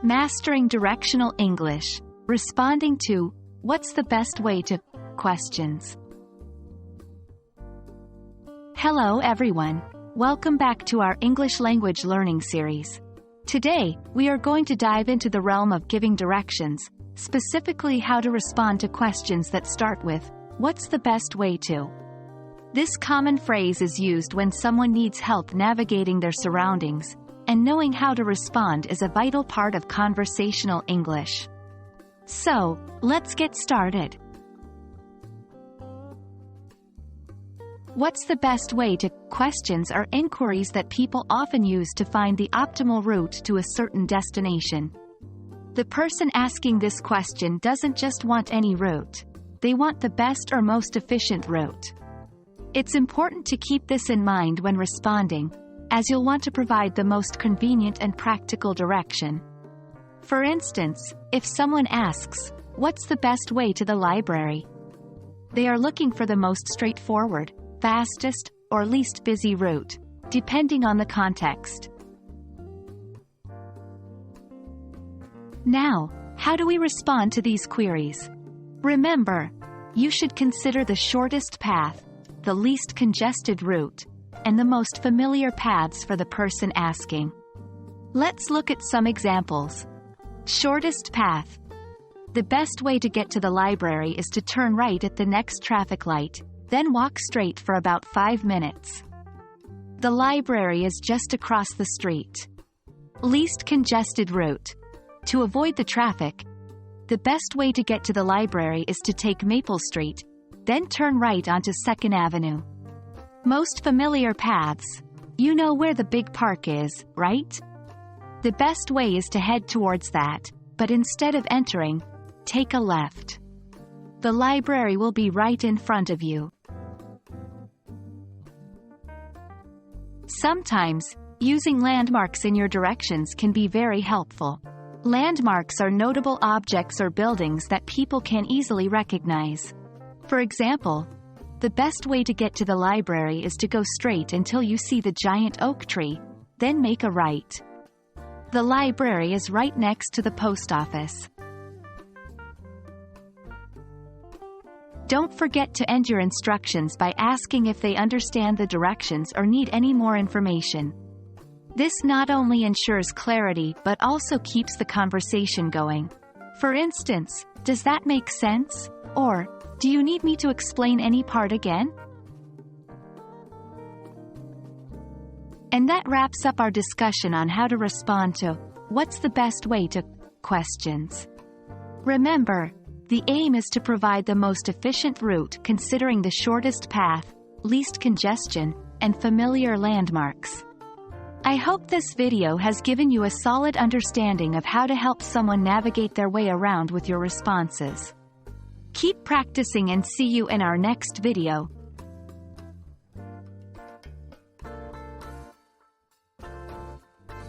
Mastering Directional English. Responding to, what's the best way to, questions. Hello everyone. Welcome back to our English language learning series. Today, we are going to dive into the realm of giving directions, specifically how to respond to questions that start with, what's the best way to? This common phrase is used when someone needs help navigating their surroundings, and knowing how to respond is a vital part of conversational English. So, let's get started. What's the best way to? Questions are inquiries that people often use to find the optimal route to a certain destination. The person asking this question doesn't just want any route. They want the best or most efficient route. It's important to keep this in mind when responding, as you'll want to provide the most convenient and practical direction. For instance, if someone asks, what's the best way to the library? They are looking for the most straightforward, fastest, or least busy route, depending on the context. Now, how do we respond to these queries? Remember, you should consider the shortest path, the least congested route, and the most familiar paths for the person asking. Let's look at some examples. Shortest path. The best way to get to the library is to turn right at the next traffic light, then walk straight for about 5 minutes. The library is just across the street. Least congested route. To avoid the traffic, the best way to get to the library is to take Maple Street, then turn right onto 2nd Avenue. Most familiar paths. You know where the big park is, right? The best way is to head towards that, but instead of entering, take a left. The library will be right in front of you. Sometimes, using landmarks in your directions can be very helpful. Landmarks are notable objects or buildings that people can easily recognize. For example, the best way to get to the library is to go straight until you see the giant oak tree, then make a right. The library is right next to the post office. Don't forget to end your instructions by asking if they understand the directions or need any more information. This not only ensures clarity but also keeps the conversation going. For instance, does that make sense? Or, do you need me to explain any part again? And that wraps up our discussion on how to respond to, what's the best way to, questions. Remember, the aim is to provide the most efficient route considering the shortest path, least congestion, and familiar landmarks. I hope this video has given you a solid understanding of how to help someone navigate their way around with your responses. Keep practicing and see you in our next video.